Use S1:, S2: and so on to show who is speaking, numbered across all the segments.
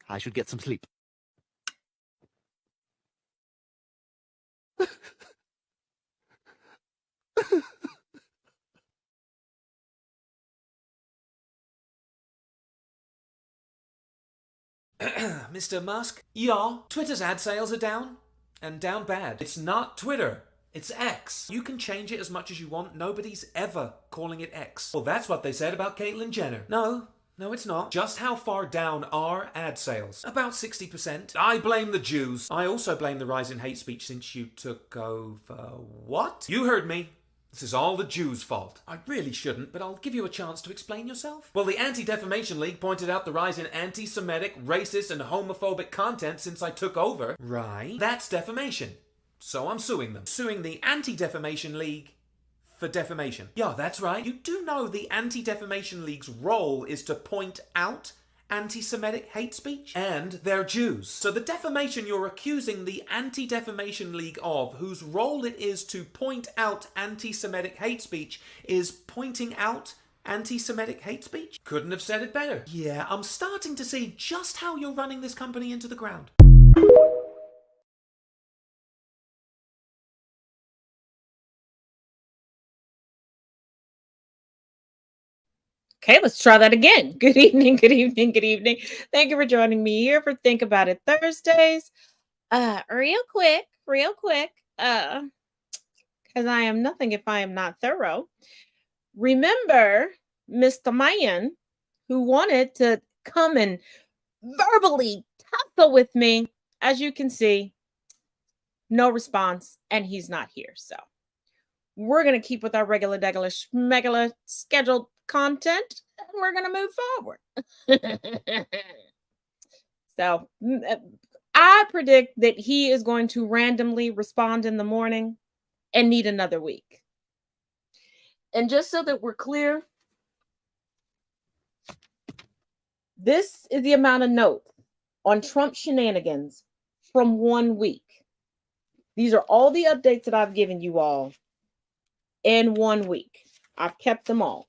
S1: I should get some sleep.
S2: Mr. Musk? Yeah, Twitter's ad sales are down. And down bad. It's not Twitter. It's X. You can change it as much as you want. Nobody's ever calling it X. Well, that's what they said about Caitlyn Jenner. No, it's not. Just how far down are ad sales? About 60%. I blame the Jews. I also blame the rise in hate speech since you took over. What? You heard me. This is all the Jews' fault. I really shouldn't, but I'll give you a chance to explain yourself. Well, the Anti-Defamation League pointed out the rise in anti-Semitic, racist, and homophobic content since I took over. Right. That's defamation. So I'm suing them. Suing the Anti-Defamation League for defamation. Yeah, that's right. You do know the Anti-Defamation League's role is to point out anti-Semitic hate speech? And they're Jews. So the defamation you're accusing the Anti-Defamation League of, whose role it is to point out anti-Semitic hate speech, is pointing out anti-Semitic hate speech? Couldn't have said it better. Yeah, I'm starting to see just how you're running this company into the ground.
S3: Okay, let's try that again. Good evening, good evening, good evening. Thank you for joining me here for Think About It Thursdays. Real quick, because I am nothing if I am not thorough. Remember Mr. Man who wanted to come and verbally tussle with me? As you can see, no response, and he's not here. So we're going to keep with our regular schmegular scheduled content, and we're going to move forward. So I predict that he is going to randomly respond in the morning and need another week. And just so that we're clear, this is the amount of notes on Trump shenanigans from 1 week. These are all the updates that I've given you all in 1 week. I've kept them all.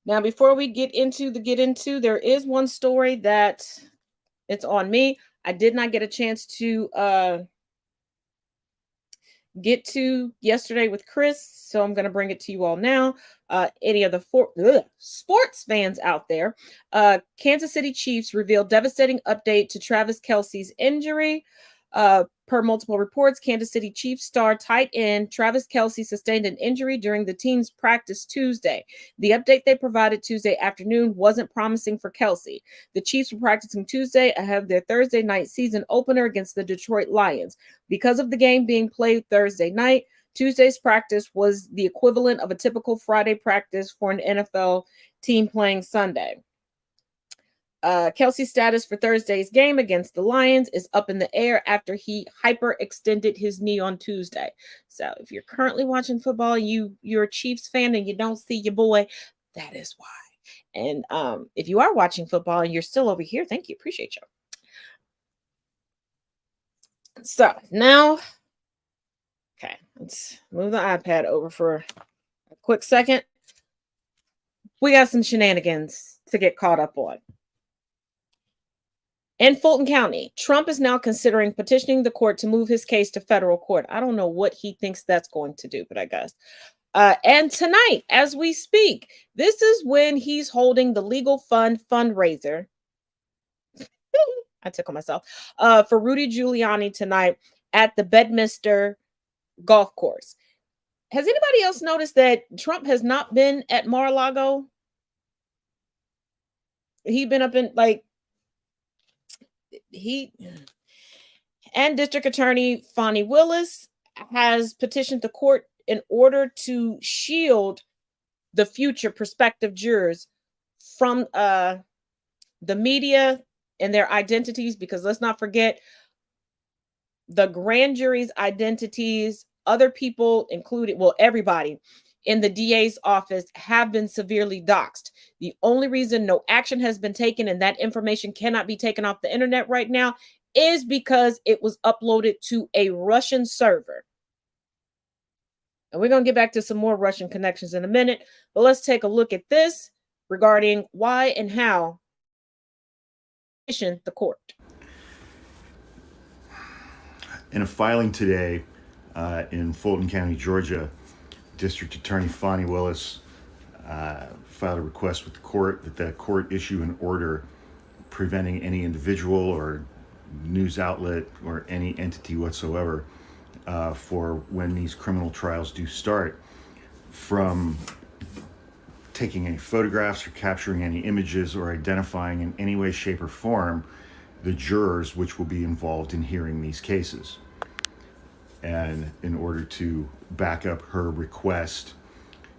S3: Now, before we get into, there is one story that it's on me. I did not get a chance to get to yesterday with Chris, so I'm going to bring it to you all now. Any of the sports fans out there, Kansas City Chiefs revealed devastating update to Travis Kelce's injury. Per multiple reports, Kansas City Chiefs star tight end Travis Kelce sustained an injury during the team's practice Tuesday. The update they provided Tuesday afternoon wasn't promising for Kelce. The Chiefs were practicing Tuesday ahead of their Thursday night season opener against the Detroit Lions. Because of the game being played Thursday night, Tuesday's practice was the equivalent of a typical Friday practice for an NFL team playing Sunday. Kelce's status for Thursday's game against the Lions is up in the air after he hyperextended his knee on Tuesday. So if you're currently watching football, you're a Chiefs fan and you don't see your boy, that is why. And if you are watching football and you're still over here, thank you. Appreciate you. So now, okay, let's move the iPad over for a quick second. We got some shenanigans to get caught up on. In Fulton County, Trump is now considering petitioning the court to move his case to federal court. I don't know what he thinks that's going to do, but I guess. And tonight, as we speak, this is when he's holding the legal fund fundraiser. I tickle myself. For Rudy Giuliani tonight at the Bedminster golf course. Has anybody else noticed that Trump has not been at Mar-a-Lago? He been up in and District Attorney Fonnie Willis has petitioned the court in order to shield the future prospective jurors from the media and their identities, because let's not forget the grand jury's identities, other people included, well, everybody in the DA's office have been severely doxxed. The only reason no action has been taken and that information cannot be taken off the internet right now is because it was uploaded to a Russian server. And we're going to get back to some more Russian connections in a minute, but let's take a look at this regarding why and how the court.
S1: In a filing today in Fulton County, Georgia, District Attorney Fonnie Willis filed a request with the court that the court issue an order preventing any individual or news outlet or any entity whatsoever for when these criminal trials do start from taking any photographs or capturing any images or identifying in any way, shape, or form the jurors which will be involved in hearing these cases. And in order to back up her request,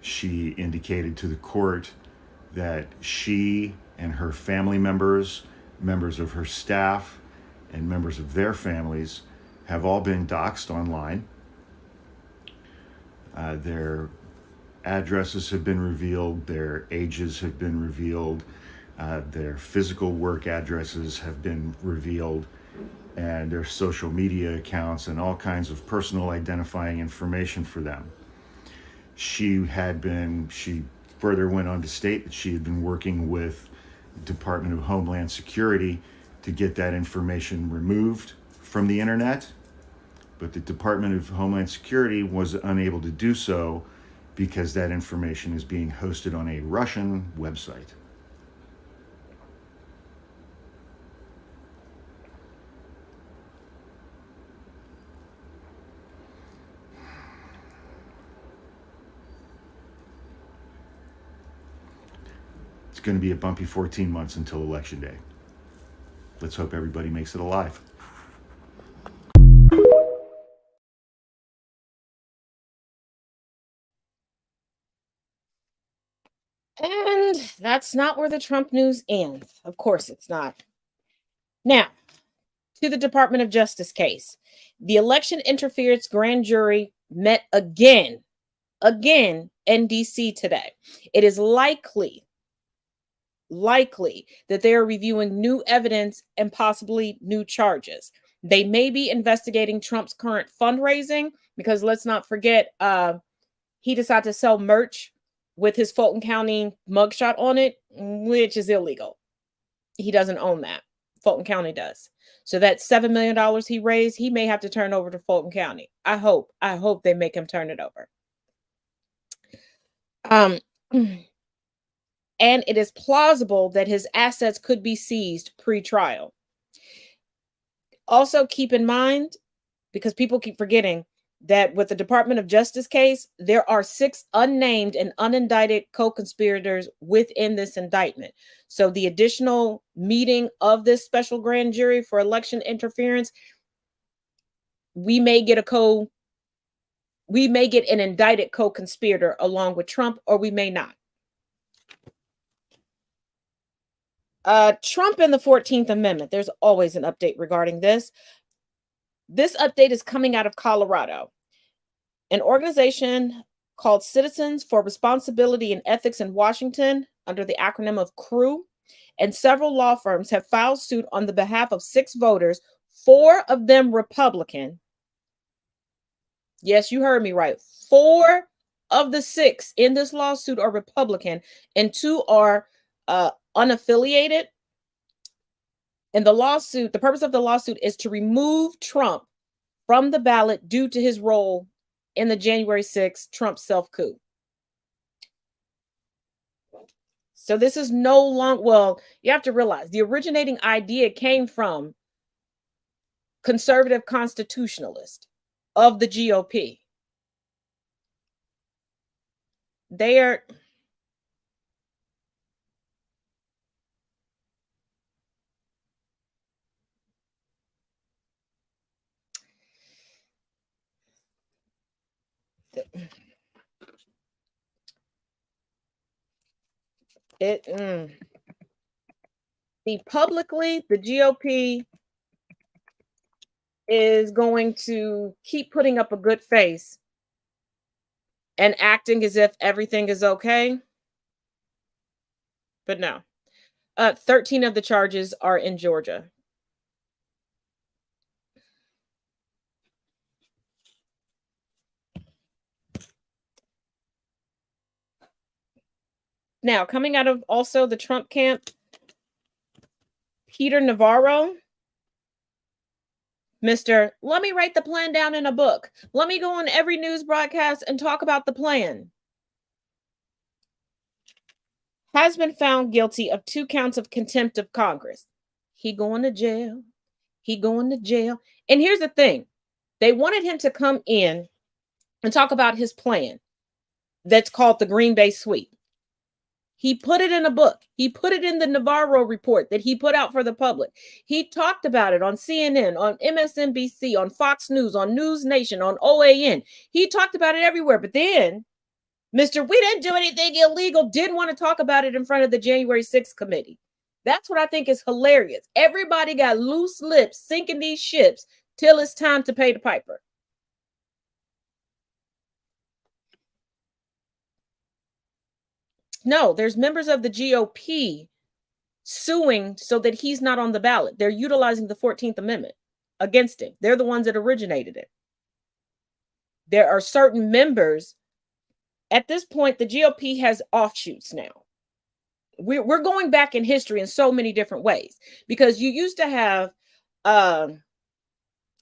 S1: she indicated to the court that she and her family members, members of her staff, and members of their families have all been doxxed online. Their addresses have been revealed, their ages have been revealed, their physical work addresses have been revealed, and their social media accounts and all kinds of personal identifying information for them. She further went on to state that she had been working with the Department of Homeland Security to get that information removed from the internet, but the Department of Homeland Security was unable to do so because that information is being hosted on a Russian website. It's going to be a bumpy 14 months until Election Day. Let's hope everybody makes it alive.
S3: And that's not where the Trump news ends. Of course it's not. Now, to the Department of Justice case. The election interference grand jury met again in DC today. It is likely that they are reviewing new evidence and possibly new charges. They may be investigating Trump's current fundraising, because let's not forget, he decided to sell merch with his Fulton County mugshot on it, which is illegal. He doesn't own that. Fulton County does. So that $7 million he raised, he may have to turn over to Fulton County. I hope they make him turn it over. And it is plausible that his assets could be seized pre-trial. Also keep in mind, because people keep forgetting, that with the Department of Justice case, there are 6 unnamed and unindicted co-conspirators within this indictment. So the additional meeting of this special grand jury for election interference, we may get an indicted co-conspirator along with Trump, or we may not. Trump and the 14th Amendment. There's always an update regarding this. This update is coming out of Colorado. An organization called Citizens for Responsibility and Ethics in Washington, under the acronym of CREW, and several law firms have filed suit on the behalf of 6 voters, 4 of them Republican. Yes, you heard me right. 4 of the 6 in this lawsuit are Republican, and 2 are unaffiliated. And the purpose of the lawsuit is to remove Trump from the ballot due to his role in the January 6th Trump self-coup. So this is no longer, well, you have to realize the originating idea came from conservative constitutionalists of the GOP. They are publicly, the GOP is going to keep putting up a good face and acting as if everything is okay. But no. 13 of the charges are in Georgia. Now, coming out of also the Trump camp, Peter Navarro, Mr. Let me write the plan down in a book. Let me go on every news broadcast and talk about the plan. Has been found guilty of 2 counts of contempt of Congress. He going to jail. He going to jail. And here's the thing. They wanted him to come in and talk about his plan that's called the Green Bay Sweep. He put it in a book. He put it in the Navarro report that he put out for the public. He talked about it on CNN, on MSNBC, on Fox News, on News Nation, on OAN. He talked about it everywhere. But then Mr. We didn't do anything illegal didn't want to talk about it in front of the January 6th committee. That's what I think is hilarious. Everybody got loose lips sinking these ships till it's time to pay the piper. No, there's members of the GOP suing so that he's not on the ballot. They're utilizing the 14th Amendment against him. They're the ones that originated it. There are certain members. At this point, the GOP has offshoots now. We're going back in history in so many different ways, because you used to have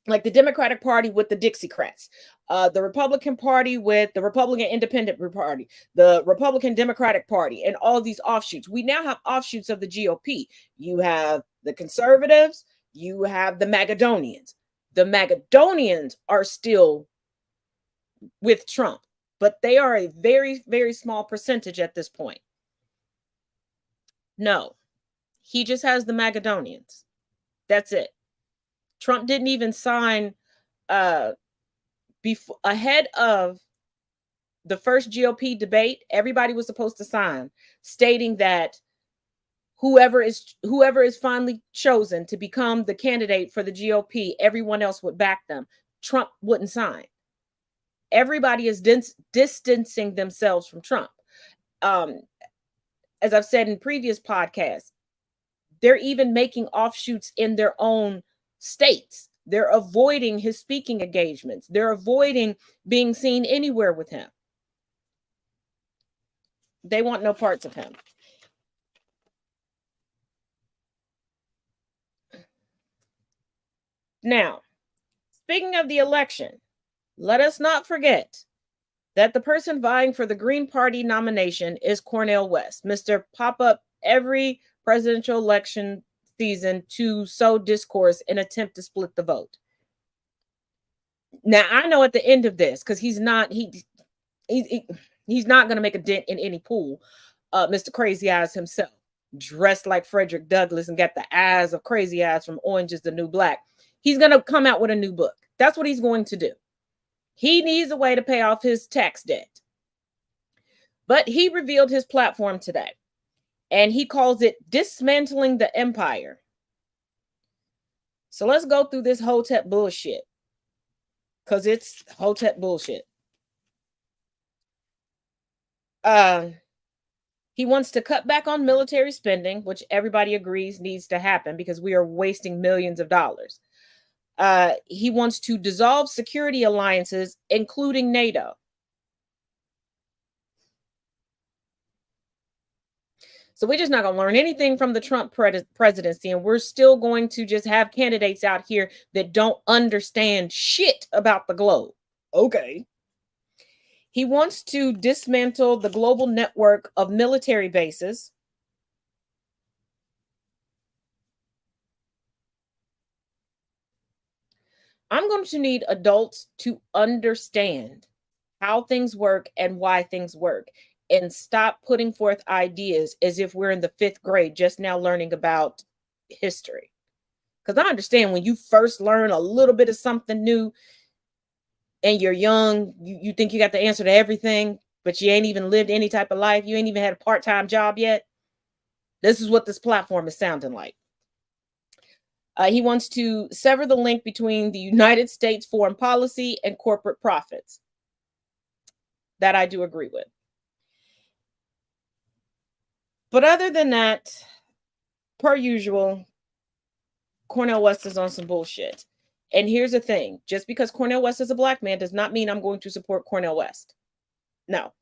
S3: like the Democratic Party with the Dixiecrats, the Republican Party with the Republican Independent Party, the Republican Democratic Party, and all these offshoots. We now have offshoots of the GOP. You have the conservatives, you have the Magadonians. The Magadonians are still with Trump, but they are a very, very small percentage at this point. No, he just has the Magadonians. That's it. Trump didn't even sign before, ahead of the first GOP debate. Everybody was supposed to sign stating that whoever is finally chosen to become the candidate for the GOP, everyone else would back them. Trump wouldn't sign. Everybody is distancing themselves from Trump. As I've said in previous podcasts, they're even making offshoots in their own states. They're avoiding his speaking engagements. They're avoiding being seen anywhere with him. They want no parts of him. Now, speaking of the election, let us not forget that the person vying for the Green Party nomination is Cornel West, Mr. Pop-Up every presidential election season to sow discourse and attempt to split the vote. Now, I know at the end of this, because he's not going to make a dent in any pool, Mr. Crazy Eyes himself, dressed like Frederick Douglass and got the eyes of Crazy Eyes from Orange is the New Black. He's going to come out with a new book. That's what he's going to do. He needs a way to pay off his tax debt. But he revealed his platform today, and he calls it Dismantling the Empire. So let's go through this Hotep bullshit, because it's Hotep bullshit. He wants to cut back on military spending, which everybody agrees needs to happen because we are wasting millions of dollars. He wants to dissolve security alliances, including NATO. So we're just not going to learn anything from the Trump presidency. And we're still going to just have candidates out here that don't understand shit about the globe. Okay. He wants to dismantle the global network of military bases. I'm going to need adults to understand how things work and why things work, and stop putting forth ideas as if we're in the 5th grade just now learning about history. Because I understand when you first learn a little bit of something new and you're young, you think you got the answer to everything, but you ain't even lived any type of life. You ain't even had a part-time job yet. This is what this platform is sounding like. He wants to sever the link between the United States foreign policy and corporate profits. That I do agree with. But other than that, per usual, Cornel West is on some bullshit. And here's the thing. Just because Cornel West is a black man does not mean I'm going to support Cornel West. No.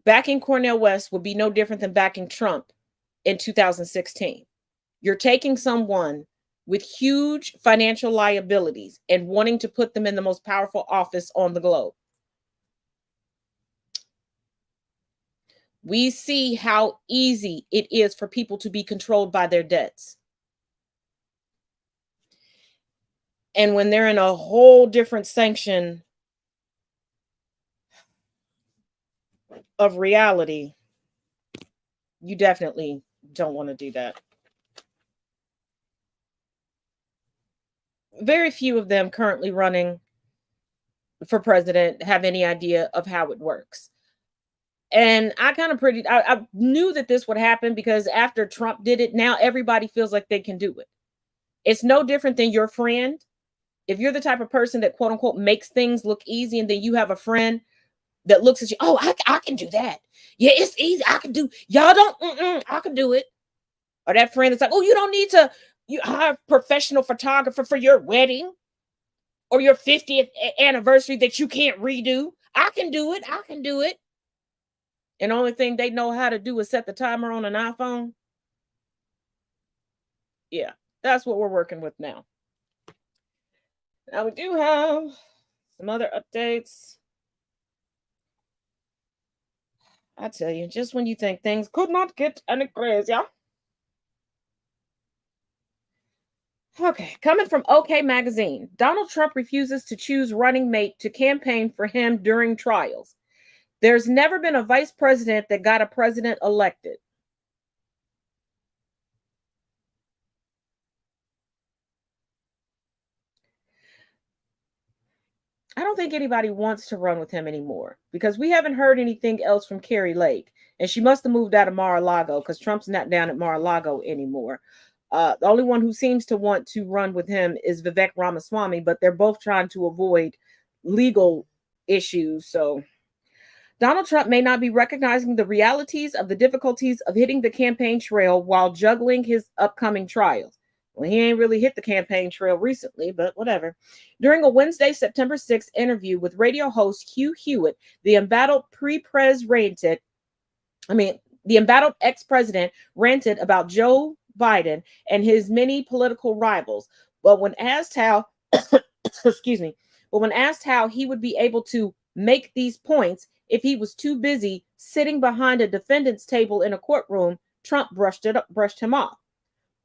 S3: Backing Cornel West would be no different than backing Trump in 2016. You're taking someone with huge financial liabilities and wanting to put them in the most powerful office on the globe. We see how easy it is for people to be controlled by their debts. And when they're in a whole different sanction of reality, you definitely don't want to do that. Very few of them currently running for president have any idea of how it works. And I knew that this would happen because after Trump did it, now everybody feels like they can do it. It's no different than your friend. If you're the type of person that quote unquote makes things look easy, and then you have a friend that looks at you, oh, I can do that. Yeah, it's easy. I can do, y'all don't, I can do it. Or that friend that's like, oh, you don't need to hire a professional photographer for your wedding or your 50th anniversary that you can't redo. I can do it. I can do it. And the only thing they know how to do is set the timer on an iPhone. Yeah, that's what we're working with now. Now we do have some other updates. I tell you, just when you think things could not get any crazier. Okay, coming from OK Magazine, Donald Trump refuses to choose running mate to campaign for him during trials. There's never been a vice president that got a president elected. I don't think anybody wants to run with him anymore because we haven't heard anything else from Carrie Lake. And she must have moved out of Mar-a-Lago because Trump's not down at Mar-a-Lago anymore. The only one who seems to want to run with him is Vivek Ramaswamy, but they're both trying to avoid legal issues. So Donald Trump may not be recognizing the realities of the difficulties of hitting the campaign trail while juggling his upcoming trials. Well, he ain't really hit the campaign trail recently, but whatever. During a Wednesday, September 6th interview with radio host Hugh Hewitt, the embattled ex-president ranted about Joe Biden and his many political rivals. But when asked how, when asked how he would be able to make these points if he was too busy sitting behind a defendant's table in a courtroom, Trump brushed him off.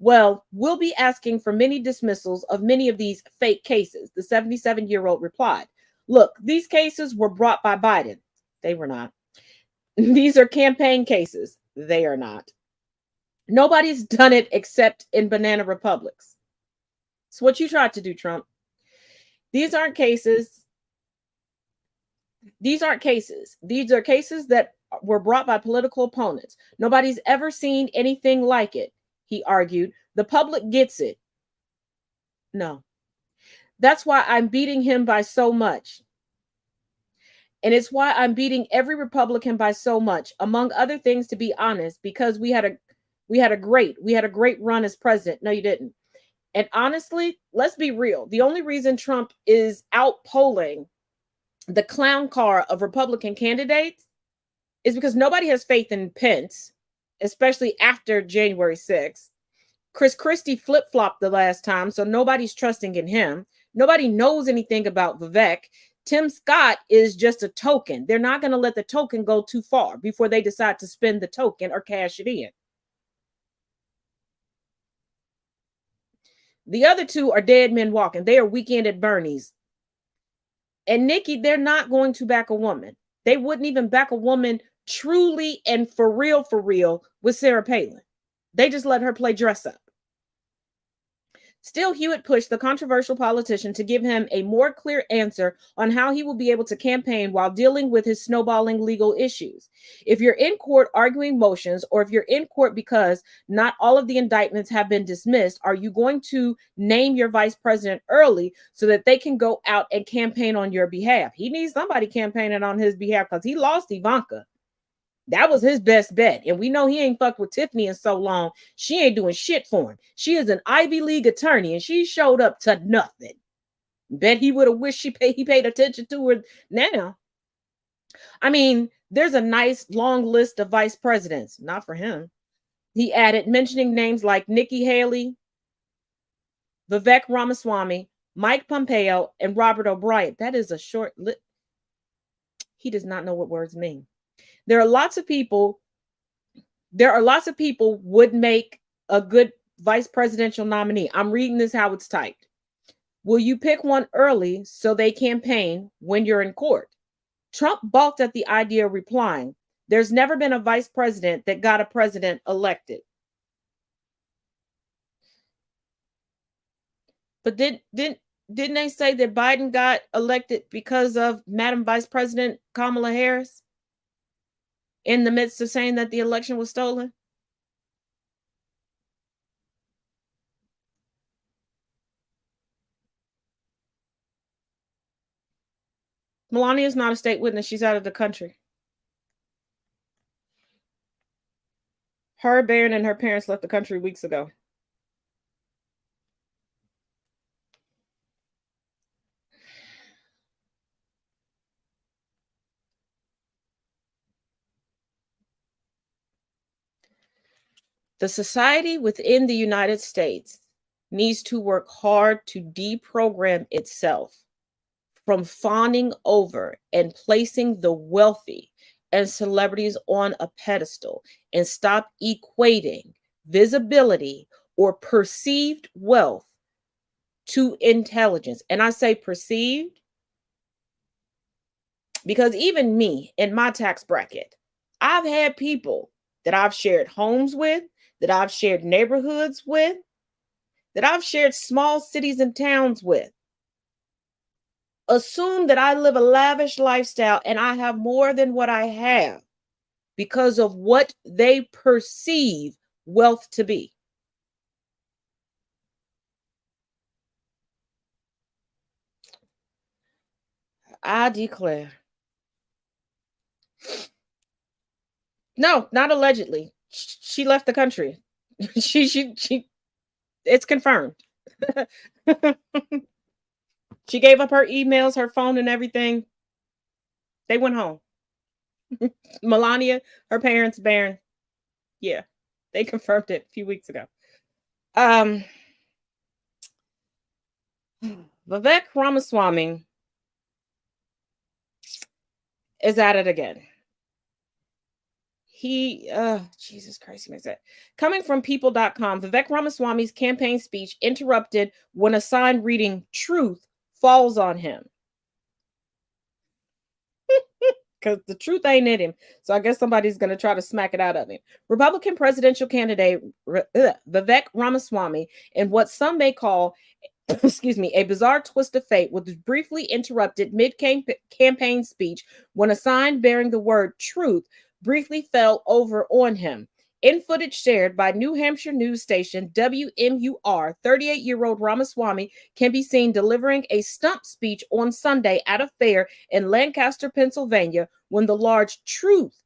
S3: Well, we'll be asking for many dismissals of many of these fake cases, the 77-year-old replied. Look, these cases were brought by Biden. They were not. These are campaign cases. They are not. Nobody's done it except in banana republics. It's what you tried to do, Trump. These aren't cases. These aren't cases. These are cases that were brought by political opponents. Nobody's ever seen anything like it, he argued. The public gets it. No. That's why I'm beating him by so much. And it's why I'm beating every Republican by so much, among other things, to be honest, because we had a great run as president. No, you didn't. And honestly, let's be real. The only reason Trump is outpolling the clown car of Republican candidates is because nobody has faith in Pence, especially after January 6th. Chris Christie flip-flopped the last time, so nobody's trusting in him. Nobody knows anything about Vivek. Tim Scott is just a token. They're not going to let the token go too far before they decide to spend the token or cash it in. The other two are dead men walking. They are Weekend at Bernie's. And Nikki, they're not going to back a woman. They wouldn't even back a woman truly and for real with Sarah Palin. They just let her play dress up. Still, Hewitt pushed the controversial politician to give him a more clear answer on how he will be able to campaign while dealing with his snowballing legal issues. If you're in court arguing motions, or if you're in court because not all of the indictments have been dismissed, are you going to name your vice president early so that they can go out and campaign on your behalf? He needs somebody campaigning on his behalf because he lost Ivanka. That was his best bet. And we know he ain't fucked with Tiffany in so long. She ain't doing shit for him. She is an Ivy League attorney and she showed up to nothing. Bet he would have wished he paid attention to her now. I mean, there's a nice long list of vice presidents. Not for him. He added, mentioning names like Nikki Haley, Vivek Ramaswamy, Mike Pompeo, and Robert O'Brien. That is a short list. He does not know what words mean. There are lots of people would make a good vice presidential nominee. I'm reading this how it's typed. Will you pick one early so they campaign when you're in court? Trump balked at the idea, replying, there's never been a vice president that got a president elected. But didn't they say that Biden got elected because of Madam Vice President Kamala Harris? In the midst of saying that the election was stolen? Melania is not a state witness. She's out of the country. Her, Barron, and her parents left the country weeks ago. The society within the United States needs to work hard to deprogram itself from fawning over and placing the wealthy and celebrities on a pedestal and stop equating visibility or perceived wealth to intelligence. And I say perceived because even me in my tax bracket, I've had people that I've shared homes with, that I've shared neighborhoods with, that I've shared small cities and towns with. Assume that I live a lavish lifestyle and I have more than what I have because of what they perceive wealth to be. I declare. No, not allegedly. She left the country. She it's confirmed. She gave up her emails, her phone, and everything. They went home. Melania, her parents, Barron. Yeah, they confirmed it a few weeks ago. Vivek Ramaswamy is at it again. Jesus Christ, he makes that. Coming from people.com, Vivek Ramaswamy's campaign speech interrupted when a sign reading truth falls on him. Because the truth ain't in him. So I guess somebody's going to try to smack it out of him. Republican presidential candidate Vivek Ramaswamy, in what some may call, a bizarre twist of fate, was briefly interrupted mid-campaign speech when a sign bearing the word truth briefly fell over on him. In footage shared by New Hampshire news station WMUR, 38-year-old Ramaswamy can be seen delivering a stump speech on Sunday at a fair in Lancaster, Pennsylvania, when the large truth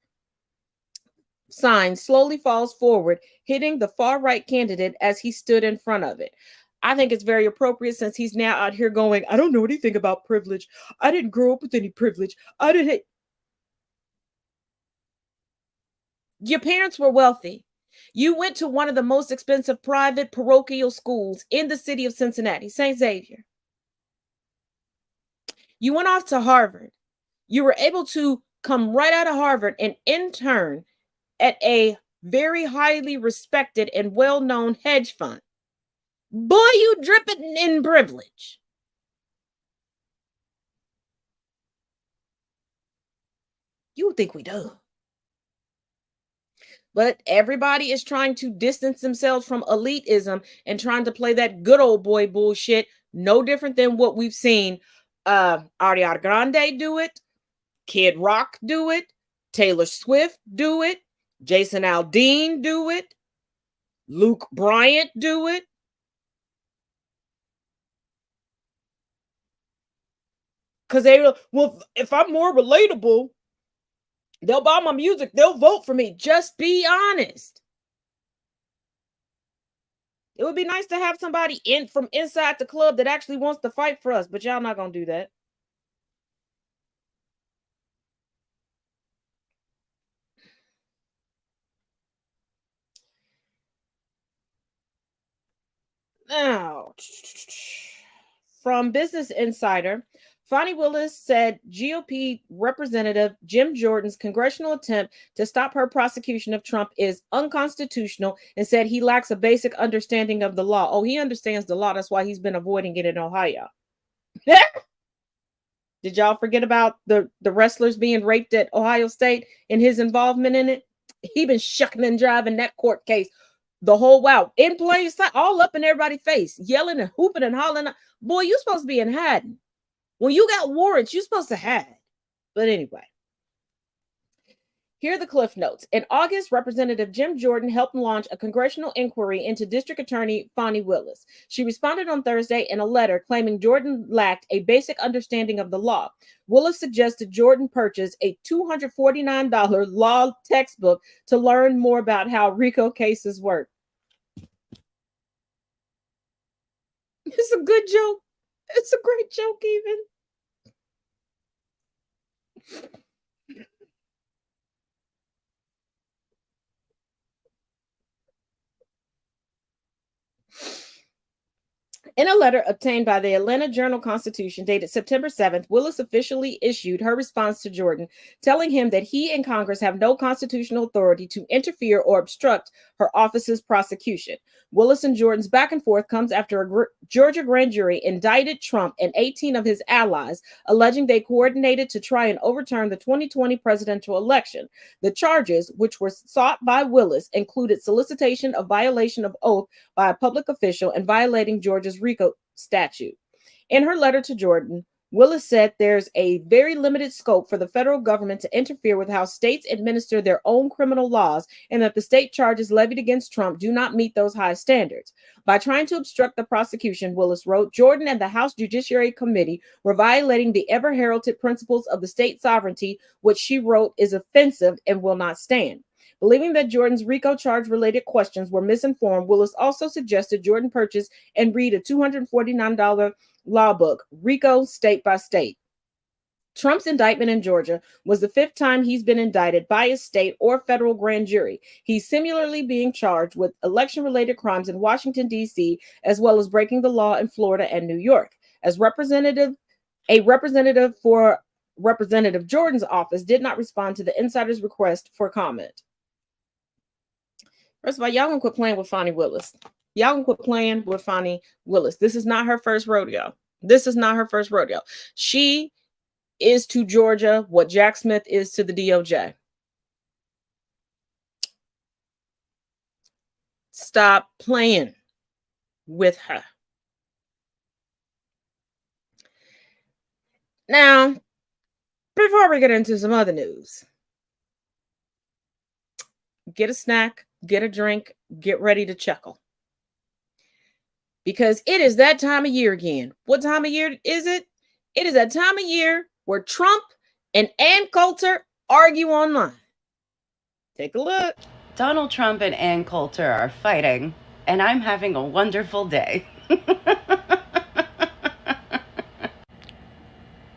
S3: sign slowly falls forward, hitting the far-right candidate as he stood in front of it. I think it's very appropriate since he's now out here going, I don't know anything about privilege. I didn't grow up with any privilege. Your parents were wealthy. You went to one of the most expensive private parochial schools in the city of Cincinnati, St. Xavier. You went off to Harvard. You were able to come right out of Harvard and intern at a very highly respected and well-known hedge fund. Boy, you dripping in privilege. You would think we do. But everybody is trying to distance themselves from elitism and trying to play that good old boy bullshit. No different than what we've seen Ariana Grande do it, Kid Rock do it, Taylor Swift do it, Jason Aldean do it, Luke Bryant do it. Because well, if I'm more relatable, they'll buy my music, they'll vote for me. Just be honest. It would be nice to have somebody in from inside the club that actually wants to fight for us, but y'all not gonna do that. Now, from Business Insider, Fani Willis said GOP Representative Jim Jordan's congressional attempt to stop her prosecution of Trump is unconstitutional and said he lacks a basic understanding of the law. Oh, he understands the law. That's why he's been avoiding it in Ohio. Did y'all forget about the wrestlers being raped at Ohio State and his involvement in it? He been shucking and driving that court case the whole while, in plain sight, all up in everybody's face, yelling and hooping and hollering. Boy, you supposed to be in hiding. When you got warrants, you're supposed to hide. But anyway, here are the cliff notes. In August, Representative Jim Jordan helped launch a congressional inquiry into District Attorney Fani Willis. She responded on Thursday in a letter claiming Jordan lacked a basic understanding of the law. Willis suggested Jordan purchase a $249 law textbook to learn more about how RICO cases work. It's a good joke. It's a great joke, even. In a letter obtained by the Atlanta Journal-Constitution dated September 7th, Willis officially issued her response to Jordan, telling him that he and Congress have no constitutional authority to interfere or obstruct her office's prosecution. Willis and Jordan's back and forth comes after a Georgia grand jury indicted Trump and 18 of his allies, alleging they coordinated to try and overturn the 2020 presidential election. The charges, which were sought by Willis, included solicitation of violation of oath by a public official and violating Georgia's RICO statute. In her letter to Jordan, Willis said there's a very limited scope for the federal government to interfere with how states administer their own criminal laws, and that the state charges levied against Trump do not meet those high standards. By trying to obstruct the prosecution, Willis wrote, Jordan and the House Judiciary Committee were violating the ever-heralded principles of the state sovereignty, which she wrote is offensive and will not stand. Believing that Jordan's RICO charge-related questions were misinformed, Willis also suggested Jordan purchase and read a $249 law book, RICO State by State. Trump's indictment in Georgia was the 5th time he's been indicted by a state or federal grand jury. He's similarly being charged with election-related crimes in Washington, D.C., as well as breaking the law in Florida and New York. As representative for Representative Jordan's office did not respond to the insider's request for comment. First of all, y'all gonna quit playing with Fani Willis. Y'all gonna quit playing with Fani Willis. This is not her first rodeo. This is not her first rodeo. She is to Georgia what Jack Smith is to the DOJ. Stop playing with her. Now, before we get into some other news, get a snack, get a drink, get ready to chuckle. Because it is that time of year again. What time of year is it? It is that time of year where Trump and Ann Coulter argue online. Take a look.
S4: Donald Trump and Ann Coulter are fighting, and I'm having a wonderful day.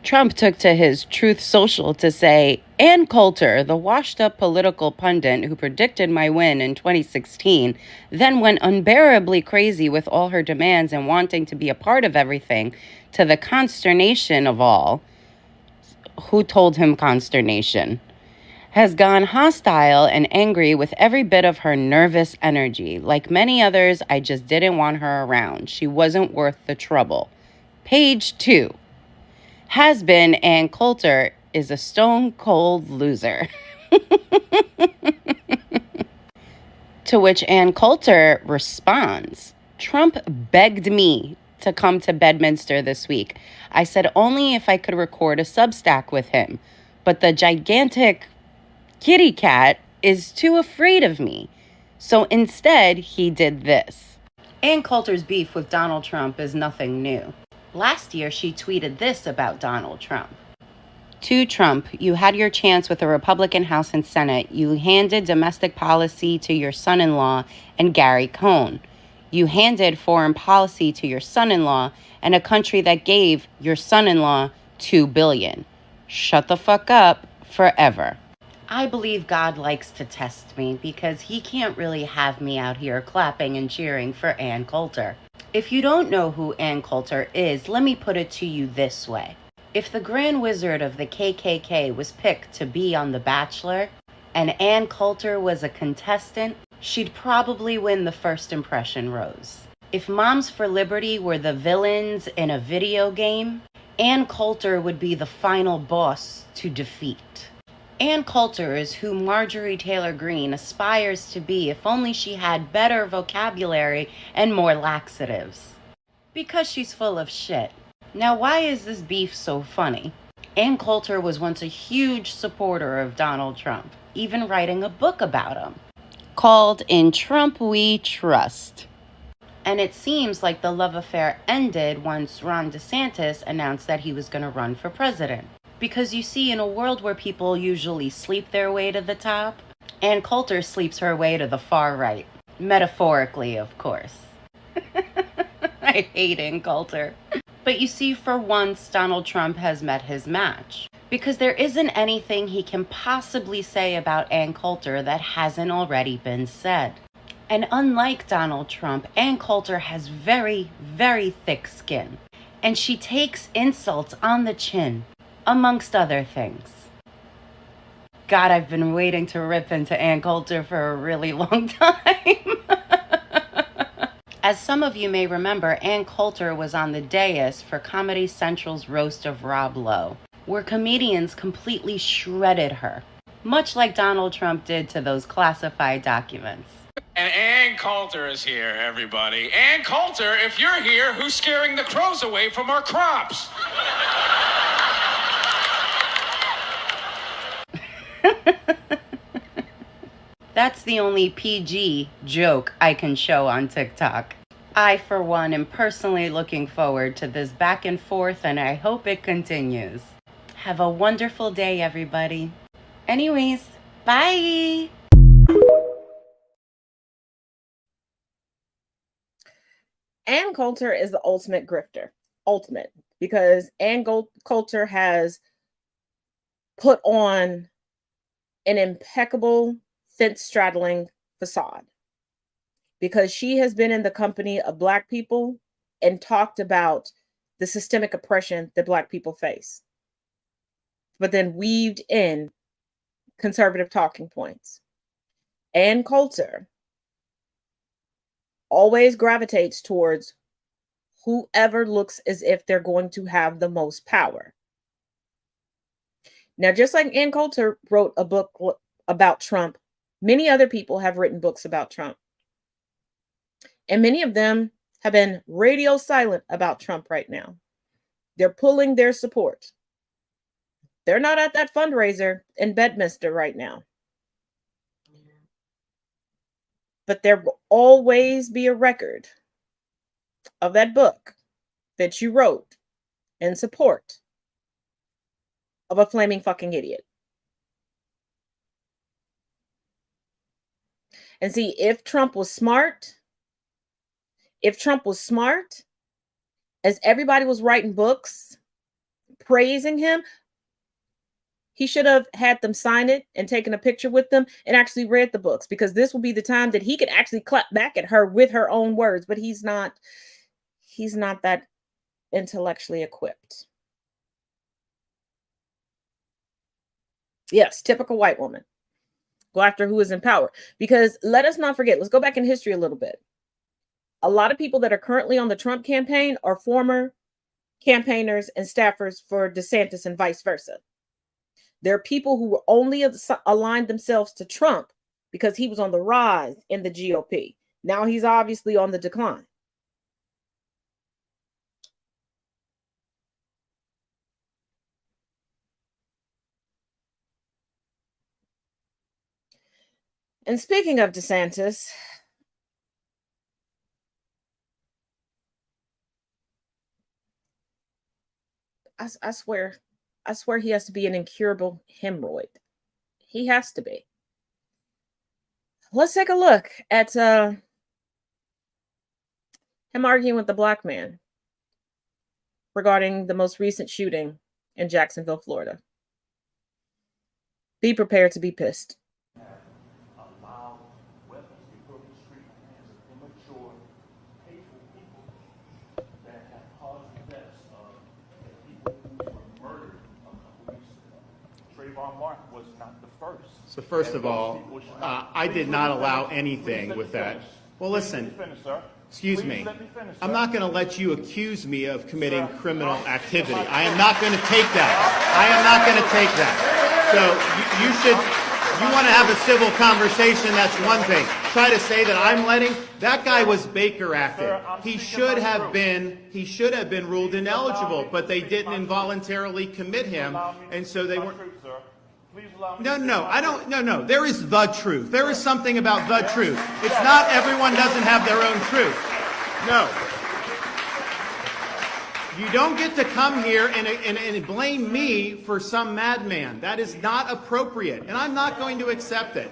S4: Trump took to his Truth Social to say, Ann Coulter, the washed-up political pundit who predicted my win in 2016, then went unbearably crazy with all her demands and wanting to be a part of everything, to the consternation of all. Who told him consternation? Has gone hostile and angry with every bit of her nervous energy. Like many others, I just didn't want her around. She wasn't worth the trouble. Page 2. Has been Ann Coulter is a stone cold loser. To which Ann Coulter responds, Trump begged me to come to Bedminster this week. I said only if I could record a Substack with him, but the gigantic kitty cat is too afraid of me. So instead, he did this. Ann Coulter's beef with Donald Trump is nothing new. Last year, she tweeted this about Donald Trump. To Trump, you had your chance with the Republican House and Senate. You handed domestic policy to your son-in-law and Gary Cohn. You handed foreign policy to your son-in-law and a country that gave your son-in-law $2 billion. Shut the fuck up forever. I believe God likes to test me because he can't really have me out here clapping and cheering for Ann Coulter. If you don't know who Ann Coulter is, let me put it to you this way. If the Grand Wizard of the KKK was picked to be on The Bachelor, and Ann Coulter was a contestant, she'd probably win the first impression rose. If Moms for Liberty were the villains in a video game, Ann Coulter would be the final boss to defeat. Ann Coulter is who Marjorie Taylor Greene aspires to be if only she had better vocabulary and more laxatives. Because she's full of shit. Now, why is this beef so funny? Ann Coulter was once a huge supporter of Donald Trump, even writing a book about him, called In Trump We Trust. And it seems like the love affair ended once Ron DeSantis announced that he was going to run for president. Because you see, in a world where people usually sleep their way to the top, Ann Coulter sleeps her way to the far right. Metaphorically, of course. I hate Ann Coulter. But you see, for once, Donald Trump has met his match. Because there isn't anything he can possibly say about Ann Coulter that hasn't already been said. And unlike Donald Trump, Ann Coulter has very, very thick skin. And she takes insults on the chin. Amongst other things. God, I've been waiting to rip into Ann Coulter for a really long time. As some of you may remember, Ann Coulter was on the dais for Comedy Central's roast of Rob Lowe, where comedians completely shredded her, much like Donald Trump did to those classified documents.
S5: And Ann Coulter is here, everybody. Ann Coulter, if you're here, who's scaring the crows away from our crops?
S4: That's the only PG joke I can show on TikTok. I, for one, am personally looking forward to this back and forth, and I hope it continues. Have a wonderful day, everybody. Anyways, bye!
S3: Ann Coulter is the ultimate grifter. Ultimate. Because Ann Coulter has put on an impeccable fence-straddling facade. Because she has been in the company of Black people and talked about the systemic oppression that Black people face. But then weaved in conservative talking points. Ann Coulter always gravitates towards whoever looks as if they're going to have the most power. Now, just like Ann Coulter wrote a book about Trump, many other people have written books about Trump. And many of them have been radio silent about Trump right now. They're pulling their support. They're not at that fundraiser in Bedminster right now. But there will always be a record of that book that you wrote in support of a flaming fucking idiot. And see, if Trump was smart, as everybody was writing books praising him, he should have had them sign it and taken a picture with them and actually read the books, because this will be the time that he could actually clap back at her with her own words. But he's not that intellectually equipped. Yes, typical white woman. Go after who is in power. Because let us not forget, let's go back in history a little bit. A lot of people that are currently on the Trump campaign are former campaigners and staffers for DeSantis and vice versa. There are people who only aligned themselves to Trump because he was on the rise in the GOP. Now he's obviously on the decline. And speaking of DeSantis, I swear he has to be an incurable hemorrhoid. He has to be. Let's take a look at him arguing with the black man regarding the most recent shooting in Jacksonville, Florida. Be prepared to be pissed.
S6: Allow weapons to be put in the street in the hands of immature, hateful people that have caused the deaths of people who were murdered a couple weeks ago. Trayvon Martin was not the first.
S7: So first of all, I did not allow anything with that. Well, listen, excuse me. I'm not going to let you accuse me of committing criminal activity. I am not going to take that. I am not going to take that. So you want to have a civil conversation, that's one thing. Try to say that I'm letting, that guy was Baker acting. He should have been ruled ineligible, but they didn't involuntarily commit him, and so they weren't. No. There is the truth. There is something about the truth. It's not everyone doesn't have their own truth. No. You don't get to come here and blame me for some madman. That is not appropriate, and I'm not going to accept it.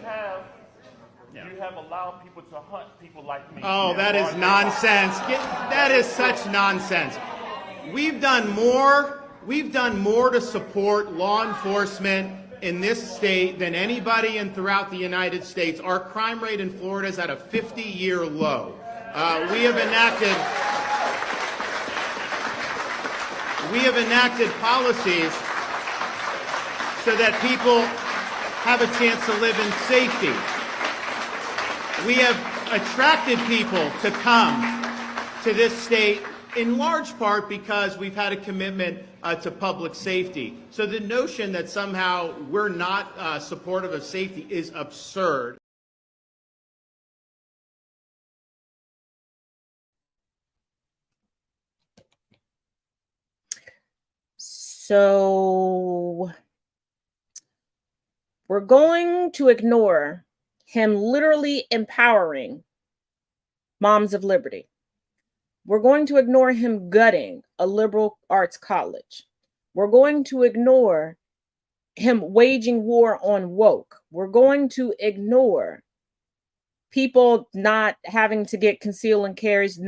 S6: You have allowed people to hunt people like me.
S7: Oh, that is nonsense. That is such nonsense. We've done more to support law enforcement in this state than anybody throughout the United States. Our crime rate in Florida is at a 50-year low. We have enacted policies so that people have a chance to live in safety. We have attracted people to come to this state in large part because we've had a commitment to public safety. So the notion that somehow we're not supportive of safety is absurd.
S3: So we're going to ignore him literally empowering Moms of Liberty. We're going to ignore him gutting a liberal arts college. We're going to ignore him waging war on woke. We're going to ignore people not having to get conceal and carries,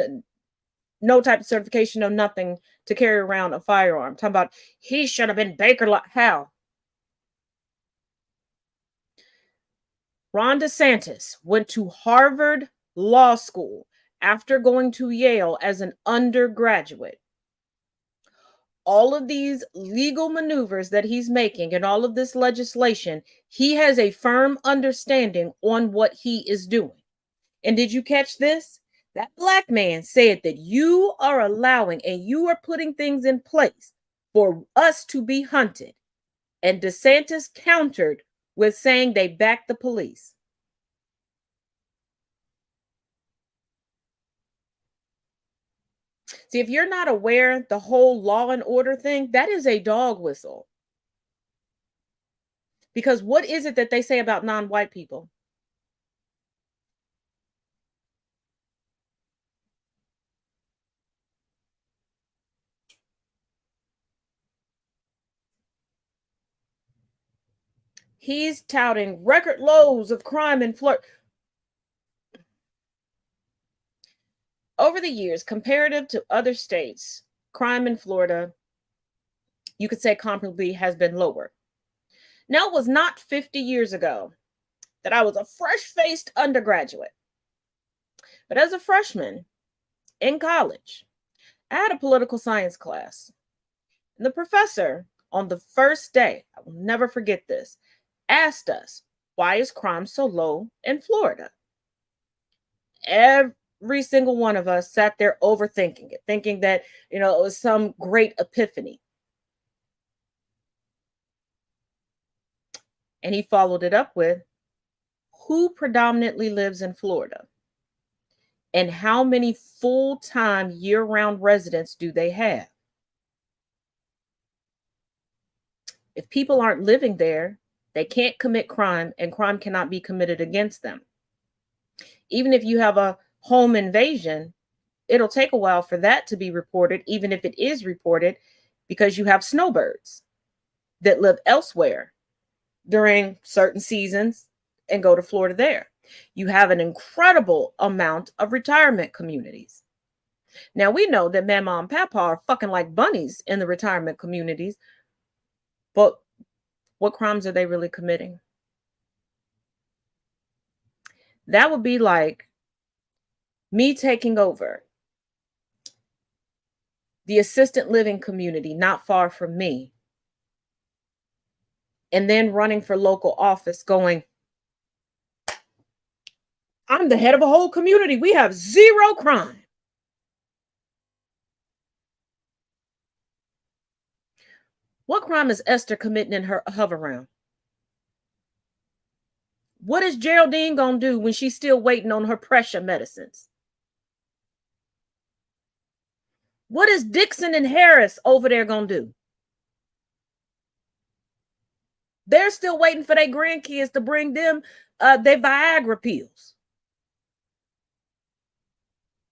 S3: no type of certification, no nothing to carry around a firearm. Talking about he should have been Baker like hell. Ron DeSantis went to Harvard Law School after going to Yale as an undergraduate. All of these legal maneuvers that he's making and all of this legislation, he has a firm understanding on what he is doing. And did you catch this? That black man said that you are allowing and you are putting things in place for us to be hunted. And DeSantis countered with saying they back the police. See, if you're not aware, the whole law and order thing, that is a dog whistle. Because what is it that they say about non-white people? He's touting record lows of crime in Florida. Over the years, comparative to other states, crime in Florida you could say comparably has been lower. Now, it was not 50 years ago that I was a fresh-faced undergraduate. But as a freshman in college, I had a political science class. And the professor, on the first day, I will never forget this, asked us, why is crime so low in Florida? Every single one of us sat there overthinking it, thinking that, it was some great epiphany. And he followed it up with, who predominantly lives in Florida? And how many full-time year-round residents do they have? If people aren't living there, they can't commit crime, and crime cannot be committed against them. Even if you have a home invasion, it'll take a while for that to be reported, even if it is reported, because you have snowbirds that live elsewhere during certain seasons and go to Florida there. You have an incredible amount of retirement communities. Now, we know that Mama and Papa are fucking like bunnies in the retirement communities, but what crimes are they really committing? That would be like me taking over the assisted living community not far from me and then running for local office going, I'm the head of a whole community. We have zero crime. What crime is Esther committing in her hover round? What is Geraldine going to do when she's still waiting on her pressure medicines? What is Dixon and Harris over there going to do? They're still waiting for their grandkids to bring them their Viagra pills.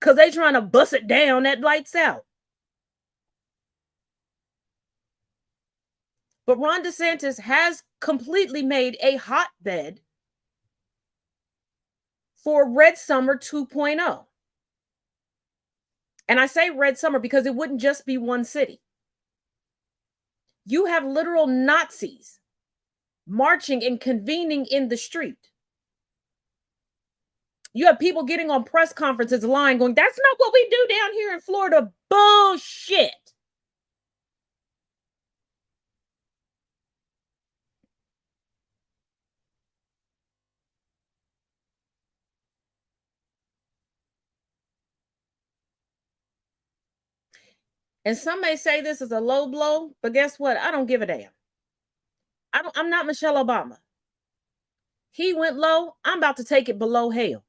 S3: Because they trying to bust it down at lights out. But Ron DeSantis has completely made a hotbed for Red Summer 2.0. And I say Red Summer because it wouldn't just be one city. You have literal Nazis marching and convening in the street. You have people getting on press conferences lying, going, that's not what we do down here in Florida. Bullshit. And some may say this is a low blow, but guess what? I don't give a damn. I'm not Michelle Obama. He went low. I'm about to take it below hell.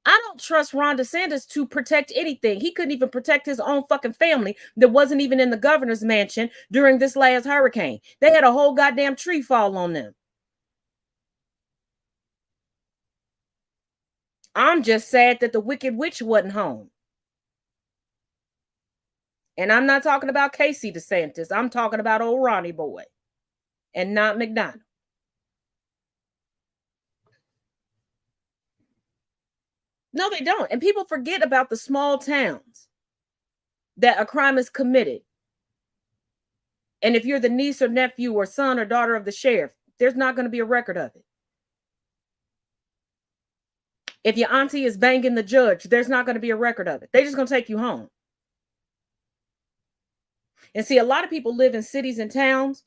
S3: I don't trust Ron DeSantis to protect anything. He couldn't even protect his own fucking family that wasn't even in the governor's mansion during this last hurricane. They had a whole goddamn tree fall on them. I'm just sad that the Wicked Witch wasn't home. And I'm not talking about Casey DeSantis. I'm talking about old Ronnie boy and not McDonald. No, they don't. And people forget about the small towns that a crime is committed. And if you're the niece or nephew or son or daughter of the sheriff, there's not going to be a record of it. If your auntie is banging the judge, there's not going to be a record of it. They're just going to take you home. And see, a lot of people live in cities and towns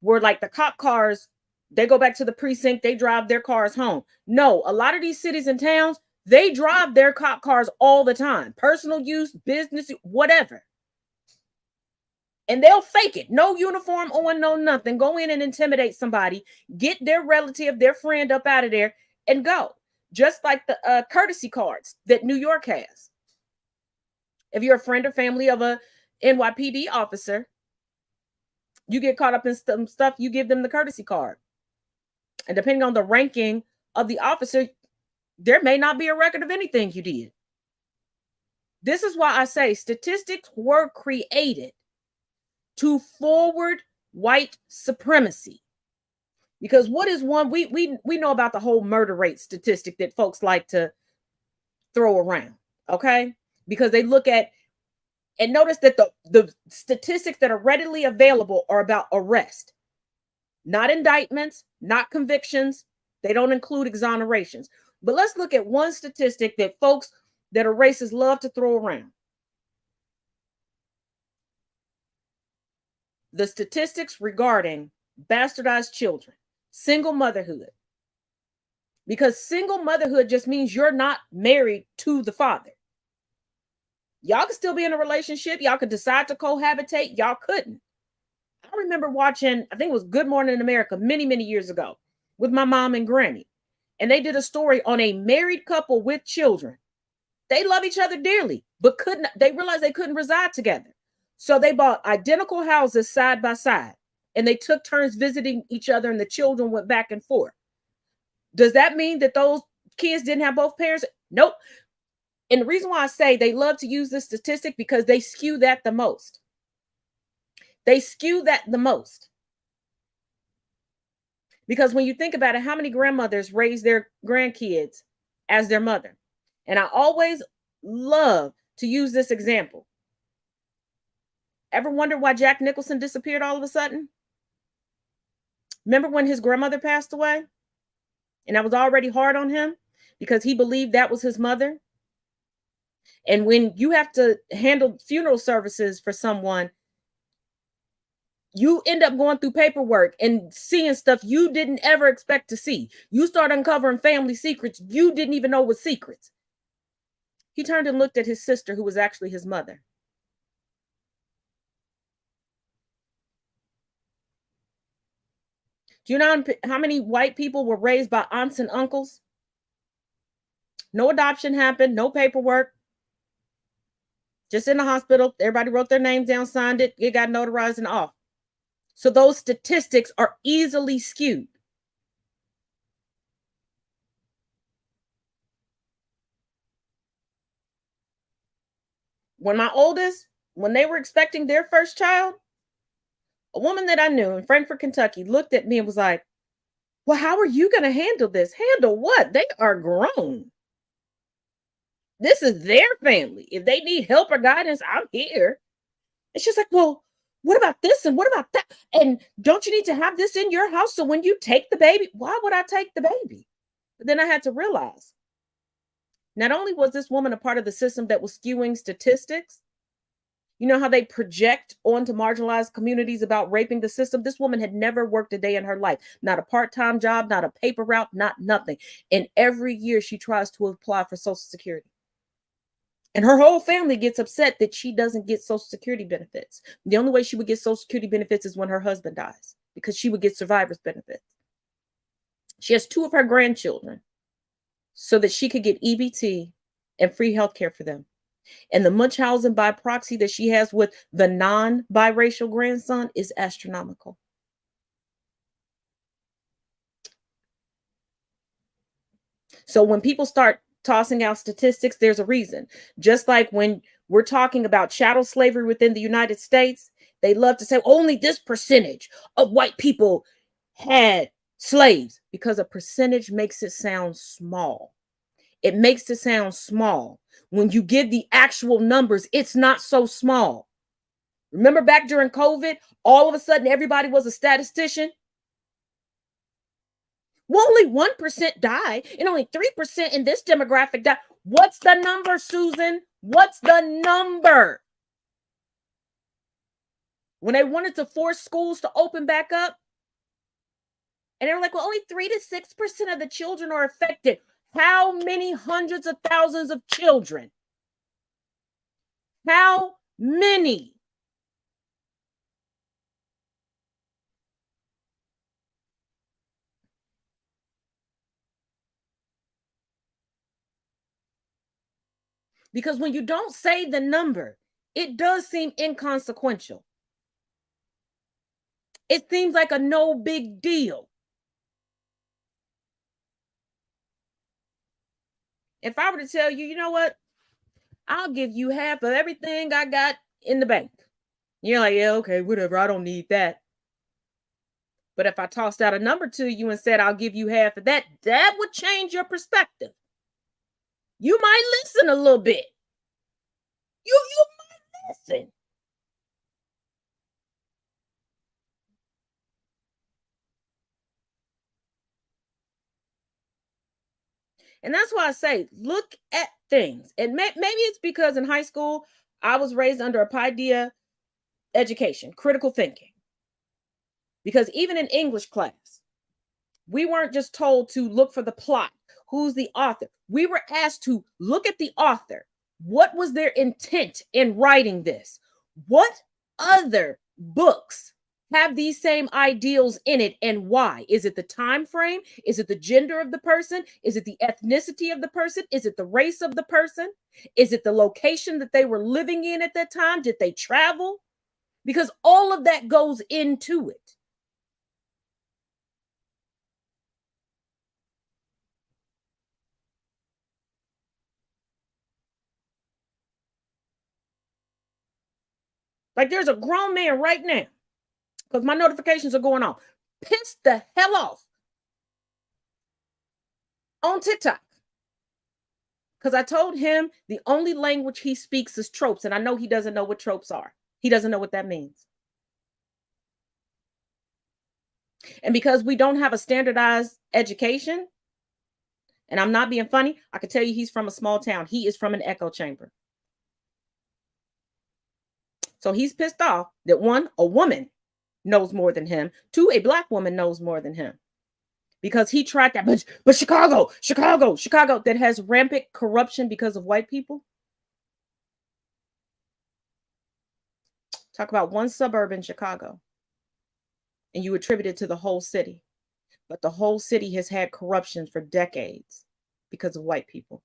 S3: where like the cop cars, they go back to the precinct, they drive their cars home. No, a lot of these cities and towns, they drive their cop cars all the time. Personal use, business, whatever. And they'll fake it. No uniform on, no nothing. Go in and intimidate somebody, get their relative, their friend up out of there and go. Just like the courtesy cards that New York has. If you're a friend or family of a NYPD officer, you get caught up in some stuff, you give them the courtesy card. And depending on the ranking of the officer, there may not be a record of anything you did. This is why I say statistics were created to forward white supremacy. Because what is one, we know about the whole murder rate statistic that folks like to throw around, okay? Because they look at And notice that the statistics that are readily available are about arrest, not indictments, not convictions. They don't include exonerations. But let's look at one statistic that folks that are racist love to throw around. The statistics regarding bastardized children, single motherhood. Because single motherhood just means you're not married to the father. Y'all could still be in a relationship. Y'all could decide to cohabitate. Y'all couldn't. I remember watching, I think it was Good Morning America many, many years ago with my mom and granny. And they did a story on a married couple with children. They love each other dearly, but they realized they couldn't reside together. So they bought identical houses side by side. And they took turns visiting each other, and the children went back and forth. Does that mean that those kids didn't have both parents? Nope. And the reason why I say they love to use this statistic because they skew that the most. They skew that the most. Because when you think about it, how many grandmothers raise their grandkids as their mother? And I always love to use this example. Ever wonder why Jack Nicholson disappeared all of a sudden? Remember when his grandmother passed away? And that was already hard on him because he believed that was his mother. And when you have to handle funeral services for someone, you end up going through paperwork and seeing stuff you didn't ever expect to see. You start uncovering family secrets you didn't even know was secrets. He turned and looked at his sister, who was actually his mother. Do you know how many white people were raised by aunts and uncles? No adoption happened, no paperwork. Just in the hospital, everybody wrote their names down, signed it, it got notarized and off. So those statistics are easily skewed. When my oldest, when they were expecting their first child, a woman that I knew in Frankfort, Kentucky, looked at me and was like, well, how are you going to handle this? Handle what? They are grown. This is their family. If they need help or guidance, I'm here. And she's like, well, what about this? And what about that? And don't you need to have this in your house? So when you take the baby, why would I take the baby? But then I had to realize, not only was this woman a part of the system that was skewing statistics, you know how they project onto marginalized communities about raping the system? This woman had never worked a day in her life, not a part-time job, not a paper route, not nothing. And every year she tries to apply for Social Security. And her whole family gets upset that she doesn't get Social Security benefits. The only way she would get Social Security benefits is when her husband dies, because she would get survivor's benefits. She has 2 of her grandchildren so that she could get EBT and free health care for them. And the Munchausen by proxy that she has with the non-biracial grandson is astronomical. So when people start tossing out statistics, there's a reason. Just like when we're talking about chattel slavery within the United States, they love to say only this percentage of white people had slaves, because a percentage makes it sound small. It makes it sound small. When you give the actual numbers, it's not so small. Remember back during COVID, all of a sudden everybody was a statistician? Well, only 1% died and only 3% in this demographic died. What's the number, Susan? What's the number? When they wanted to force schools to open back up, and they were like, well, only 3 to 6% of the children are affected. How many hundreds of thousands of children? How many? Because when you don't say the number, it does seem inconsequential. It seems like a no big deal. If I were to tell you, you know what? I'll give you half of everything I got in the bank. You're like, yeah, okay, whatever. I don't need that. But if I tossed out a number to you and said, I'll give you half of that, that would change your perspective. You might listen a little bit. You might nothing. And that's why I say, look at things. And maybe it's because in high school, I was raised under a paideia education, critical thinking. Because even in English class, we weren't just told to look for the plot. Who's the author? We were asked to look at the author. What was their intent in writing this? What other books have these same ideals in it, and why? Is it the time frame? Is it the gender of the person? Is it the ethnicity of the person? Is it the race of the person? Is it the location that they were living in at that time? Did they travel? Because all of that goes into it. Like there's a grown man right now, because my notifications are going off, pissed the hell off on TikTok. Because I told him the only language he speaks is tropes. And I know he doesn't know what tropes are. He doesn't know what that means. And because we don't have a standardized education, and I'm not being funny, I can tell you he's from a small town. He is from an echo chamber. So he's pissed off that one, a woman knows more than him. Two, a black woman knows more than him. Because he tried that, but Chicago that has rampant corruption because of white people. Talk about one suburb in Chicago, and you attribute it to the whole city. But the whole city has had corruption for decades because of white people.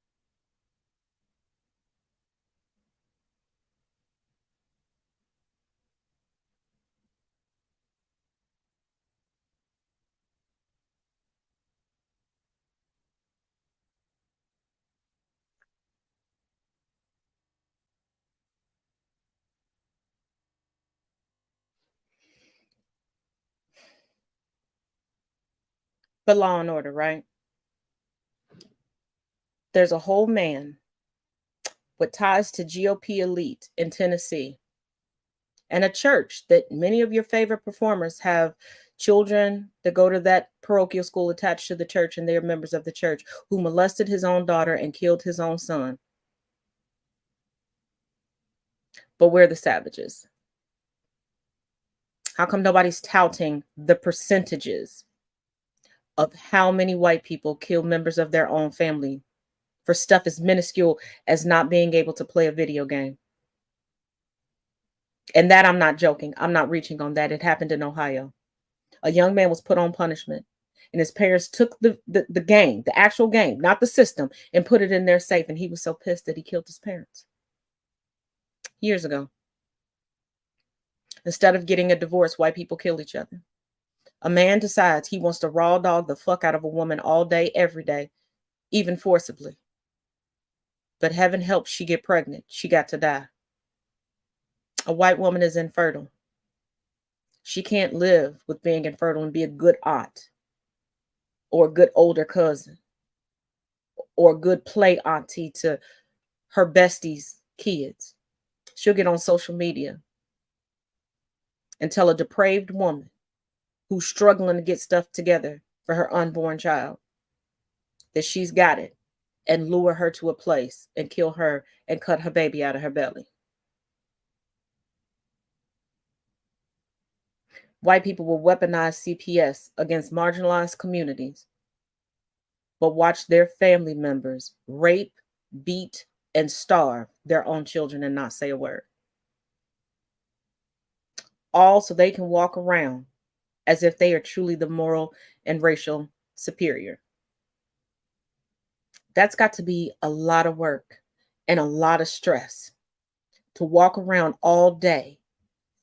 S3: But Law and Order, right? There's a whole man with ties to GOP elite in Tennessee and a church that many of your favorite performers have children that go to that parochial school attached to the church, and they're members of the church, who molested his own daughter and killed his own son. But we're the savages. How come nobody's touting the percentages of how many white people kill members of their own family for stuff as minuscule as not being able to play a video game? And that, I'm not joking. I'm not reaching on that. It happened in Ohio. A young man was put on punishment, and his parents took the game, the actual game, not the system, and put it in their safe. And he was so pissed that he killed his parents years ago. Instead of getting a divorce, white people kill each other. A man decides he wants to raw dog the fuck out of a woman all day, every day, even forcibly. But heaven help she get pregnant. She got to die. A white woman is infertile. She can't live with being infertile and be a good aunt or a good older cousin or a good play auntie to her bestie's kids. She'll get on social media and tell a depraved woman who's struggling to get stuff together for her unborn child that she's got it, and lure her to a place and kill her and cut her baby out of her belly. White people will weaponize CPS against marginalized communities, but watch their family members rape, beat, and starve their own children and not say a word. All so they can walk around as if they are truly the moral and racial superior. That's got to be a lot of work and a lot of stress to walk around all day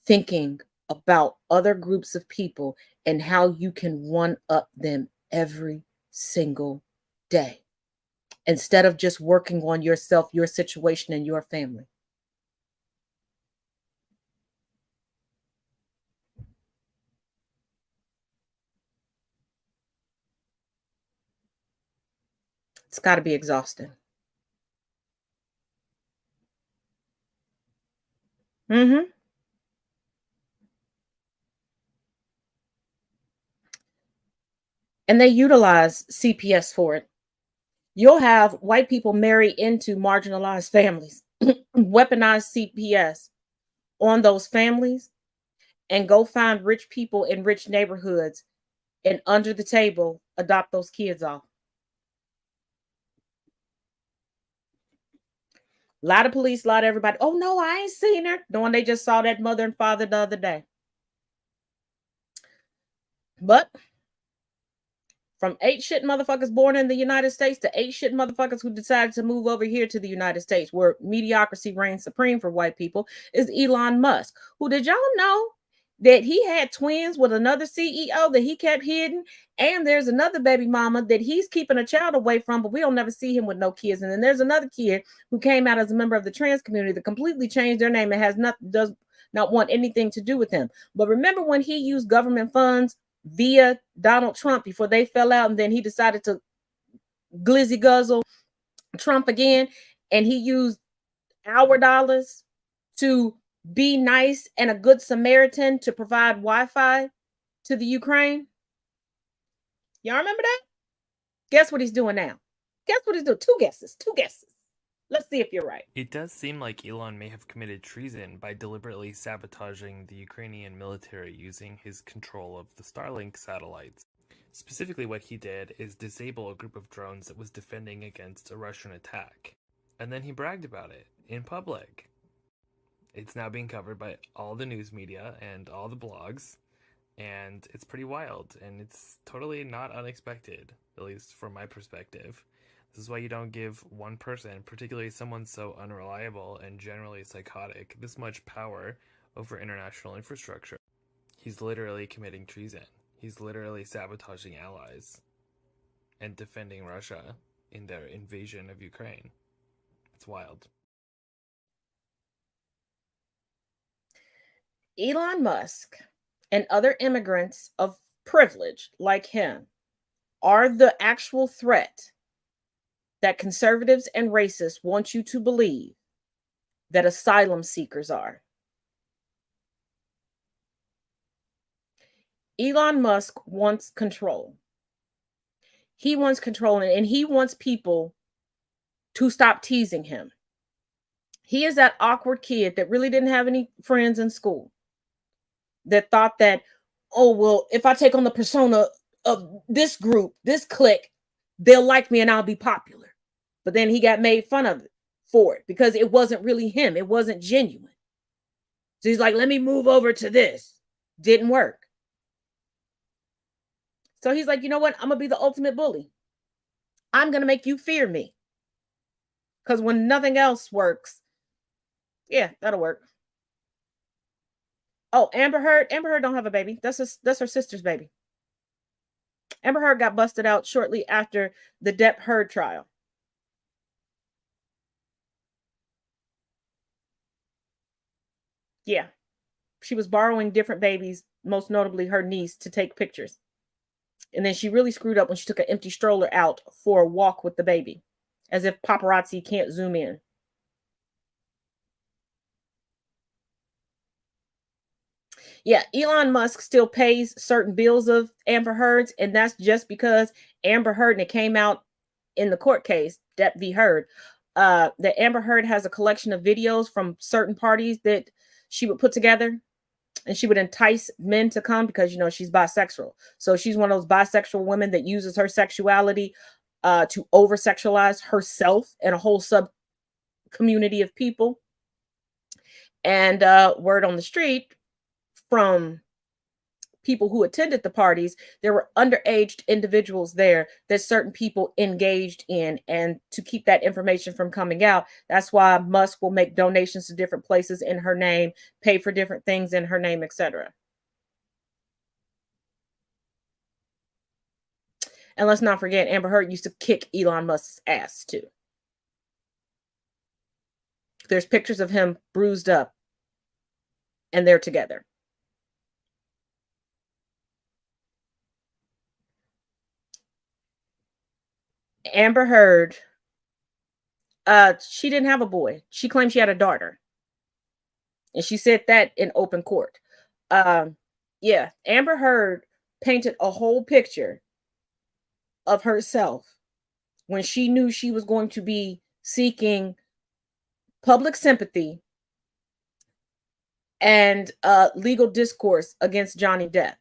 S3: thinking about other groups of people and how you can one up them every single day, instead of just working on yourself, your situation, and your family. It's got to be exhausting. Mm-hmm. And they utilize CPS for it. You'll have white people marry into marginalized families, weaponize CPS on those families, and go find rich people in rich neighborhoods and under the table adopt those kids off. A lot of police, a lot of everybody. Oh no, I ain't seen her. Knowing they just saw that mother and father the other day. But from 8 shit motherfuckers born in the United States to 8 shit motherfuckers who decided to move over here to the United States, where mediocrity reigns supreme for white people, is Elon Musk. Who, did y'all know that he had twins with another CEO that he kept hidden? And there's another baby mama that he's keeping a child away from, but we don't never see him with no kids. And then there's another kid who came out as a member of the trans community that completely changed their name and does not want anything to do with him. But remember when he used government funds via Donald Trump before they fell out, and then he decided to glizzy guzzle Trump again, and he used our dollars to be nice and a good Samaritan to provide Wi-Fi to the Ukraine? Y'all remember that? Guess what he's doing now? Guess what he's doing? Two guesses. Let's see if you're right.
S8: It does seem like Elon may have committed treason by deliberately sabotaging the Ukrainian military using his control of the Starlink satellites. Specifically, what he did is disable a group of drones that was defending against a Russian attack. And then he bragged about it in public. It's now being covered by all the news media and all the blogs, and it's pretty wild, and it's totally not unexpected, at least from my perspective. This is why you don't give one person, particularly someone so unreliable and generally psychotic, this much power over international infrastructure. He's literally committing treason. He's literally sabotaging allies and defending Russia in their invasion of Ukraine. It's wild.
S3: Elon Musk and other immigrants of privilege like him are the actual threat that conservatives and racists want you to believe that asylum seekers are. Elon Musk wants control. He wants control, and he wants people to stop teasing him. He is that awkward kid that really didn't have any friends in school, that thought that, oh, well, if I take on the persona of this group, this clique, they'll like me and I'll be popular. But then he got made fun of for it because it wasn't really him. It wasn't genuine. So he's like, let me move over to this. Didn't work. So he's like, you know what? I'm going to be the ultimate bully. I'm going to make you fear me. Because when nothing else works, yeah, that'll work. Oh, Amber Heard. Amber Heard don't have a baby. That's her sister's baby. Amber Heard got busted out shortly after the Depp Heard trial. Yeah. She was borrowing different babies, most notably her niece, to take pictures. And then she really screwed up when she took an empty stroller out for a walk with the baby, as if paparazzi can't zoom in. Yeah, Elon Musk still pays certain bills of Amber Heard's, and that's just because Amber Heard, and it came out in the court case, Depp v. Heard, that Amber Heard has a collection of videos from certain parties that she would put together, and she would entice men to come because, you know, she's bisexual. So she's one of those bisexual women that uses her sexuality to over-sexualize herself and a whole sub-community of people. And word on the street from people who attended the parties, there were underage individuals there that certain people engaged in. And to keep that information from coming out, that's why Musk will make donations to different places in her name, pay for different things in her name, etc. And let's not forget, Amber Heard used to kick Elon Musk's ass too. There's pictures of him bruised up, and they're together. Amber Heard, she didn't have a boy. She claimed she had a daughter. And she said that in open court. Yeah, Amber Heard painted a whole picture of herself when she knew she was going to be seeking public sympathy and legal discourse against Johnny Depp.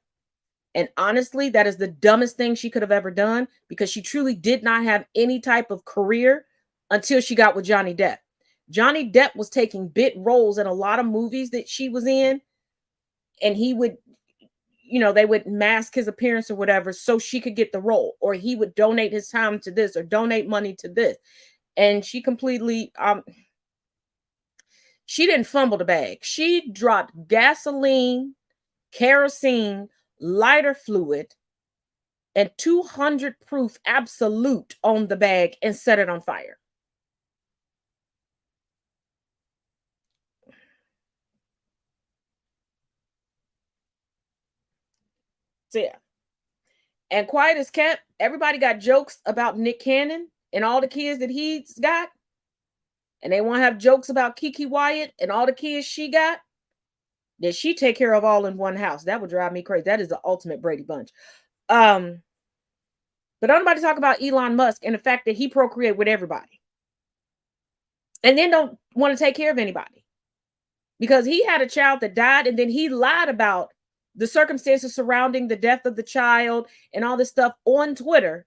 S3: And honestly, that is the dumbest thing she could have ever done, because she truly did not have any type of career until she got with Johnny Depp. Johnny Depp was taking bit roles in a lot of movies that she was in, and he would, they would mask his appearance or whatever so she could get the role, or he would donate his time to this or donate money to this. And she completely, she didn't fumble the bag. She dropped gasoline, kerosene, lighter fluid, and 200 proof absolute on the bag and set it on fire. So yeah. And quiet as kept, everybody got jokes about Nick Cannon and all the kids that he's got. And they want to have jokes about Kiki Wyatt and all the kids she got. That she take care of all in one house. That would drive me crazy. That is the ultimate Brady Bunch. But nobody talk about Elon Musk and the fact that he procreate with everybody. And then don't want to take care of anybody. Because he had a child that died, and then he lied about the circumstances surrounding the death of the child and all this stuff on Twitter.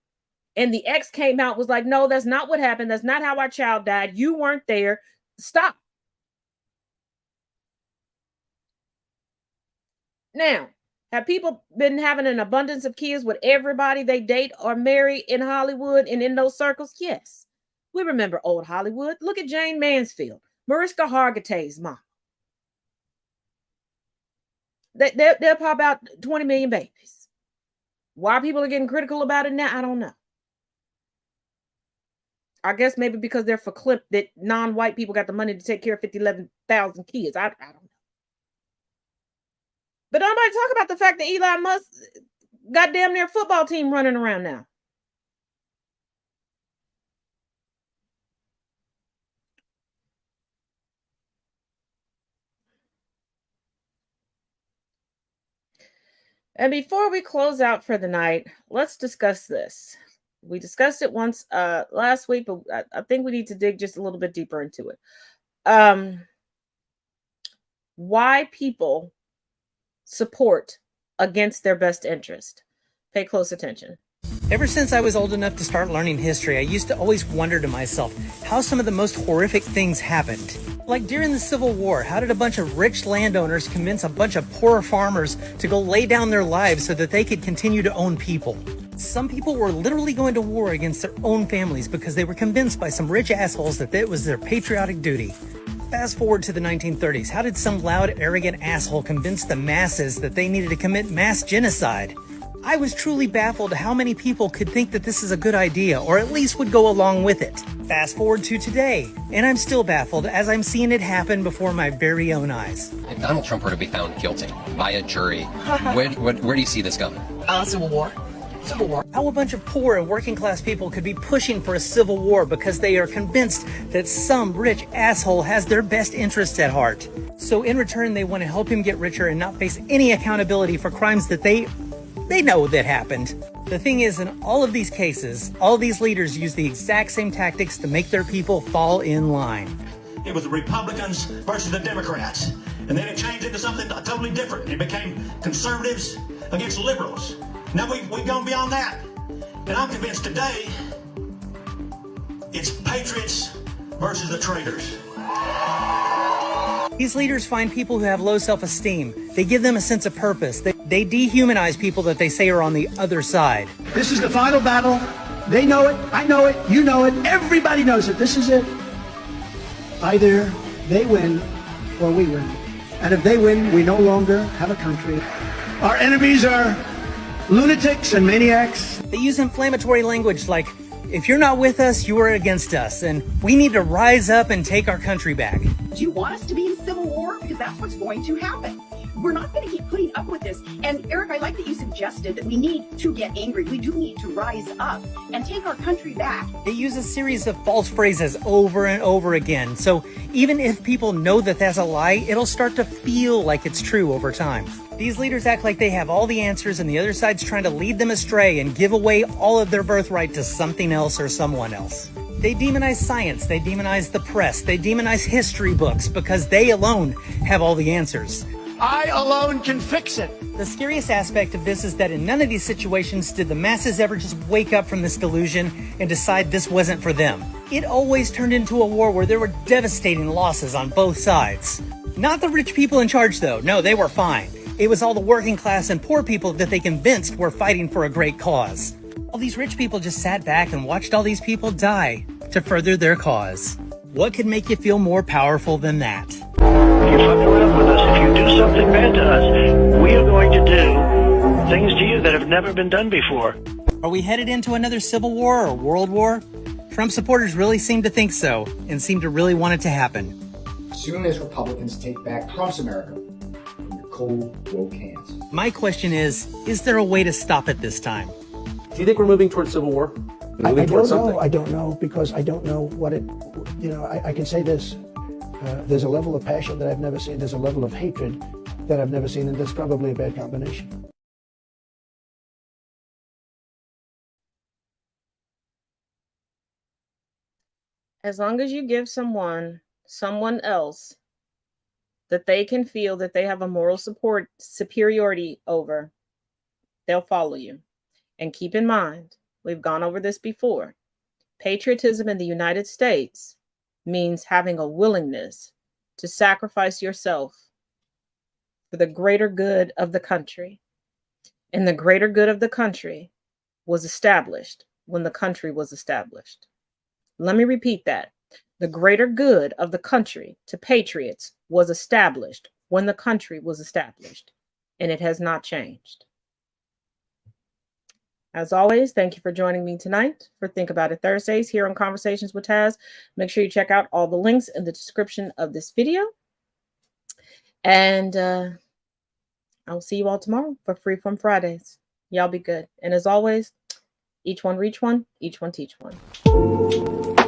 S3: And the ex came out, was like, no, that's not what happened. That's not how our child died. You weren't there. Stop. Now, have people been having an abundance of kids with everybody they date or marry in Hollywood and in those circles? Yes. We remember old Hollywood. Look at Jane Mansfield, Mariska Hargitay's mom. They'll pop out 20 million babies. Why people are getting critical about it now, I don't know. I guess maybe because they're for clip that non-white people got the money to take care of 11,000 kids. I don't know. But nobody talk about the fact that Elon Musk got damn near football team running around now. And before we close out for the night, let's discuss this. We discussed it once last week, but I think we need to dig just a little bit deeper into it. Why people support against their best interest. Pay close attention.
S9: Ever since I was old enough to start learning history, I used to always wonder to myself how some of the most horrific things happened. Like during the Civil War, how did a bunch of rich landowners convince a bunch of poor farmers to go lay down their lives so that they could continue to own people? Some people were literally going to war against their own families because they were convinced by some rich assholes that it was their patriotic duty. Fast forward to the 1930s, how did some loud, arrogant asshole convince the masses that they needed to commit mass genocide? I was truly baffled how many people could think that this is a good idea, or at least would go along with it. Fast forward to today, and I'm still baffled as I'm seeing it happen before my very own eyes.
S10: If Donald Trump were to be found guilty by a jury, where do you see this going?
S9: Civil War. Civil War. How a bunch of poor and working class people could be pushing for a civil war because they are convinced that some rich asshole has their best interests at heart. So in return, they want to help him get richer and not face any accountability for crimes that they know that happened. The thing is, in all of these cases, all these leaders use the exact same tactics to make their people fall in line.
S6: It was the Republicans versus the Democrats. And then it changed into something totally different. It became conservatives against liberals. Now we've gone beyond that. And I'm convinced today it's patriots versus the traitors.
S9: These leaders find people who have low self-esteem. They give them a sense of purpose. They dehumanize people that they say are on the other side.
S11: This is the final battle. They know it. I know it. You know it. Everybody knows it. This is it. Either they win or we win. And if they win, we no longer have a country. Our enemies are lunatics and maniacs.
S9: They use inflammatory language like, if you're not with us, you are against us, and we need to rise up and take our country back.
S12: Do you want us to be in civil war? Because that's what's going to happen. We're not going to keep putting up with this. And Eric, I like that you suggested that we need to get angry. We do need to rise up and take our country back.
S9: They use a series of false phrases over and over again. So even if people know that that's a lie, it'll start to feel like it's true over time. These leaders act like they have all the answers and the other side's trying to lead them astray and give away all of their birthright to something else or someone else. They demonize science, they demonize the press, they demonize history books because they alone have all the answers.
S11: I alone can fix it.
S9: The scariest aspect of this is that in none of these situations did the masses ever just wake up from this delusion and decide this wasn't for them. It always turned into a war where there were devastating losses on both sides. Not the rich people in charge though, no, they were fine. It was all the working class and poor people that they convinced were fighting for a great cause. All these rich people just sat back and watched all these people die to further their cause. What could make you feel more powerful than that?
S6: If you fuck around with us, if you do something bad to us, we are going to do things to you that have never been done before.
S9: Are we headed into another civil war or world war? Trump supporters really seem to think so and seem to really want it to happen.
S13: Soon as Republicans take back Trump's America from your cold, woke hands.
S9: My question is there a way to stop it this time?
S14: Do you think we're moving towards civil war?
S11: I don't know. I don't know because I don't know what it, I can say this. There's a level of passion that I've never seen. There's a level of hatred that I've never seen, and that's probably a bad combination.
S3: As long as you give someone else that they can feel that they have a moral superiority over, they'll follow you. And keep in mind, we've gone over this before. Patriotism in the United States means having a willingness to sacrifice yourself for the greater good of the country. And the greater good of the country was established when the country was established. Let me repeat that. The greater good of the country to patriots was established when the country was established, and it has not changed. As always, thank you for joining me tonight for Think About It Thursdays here on Conversations with Taz. Make sure you check out all the links in the description of this video. And I'll see you all tomorrow for Freeform Fridays. Y'all be good. And as always, each one reach one, each one teach one.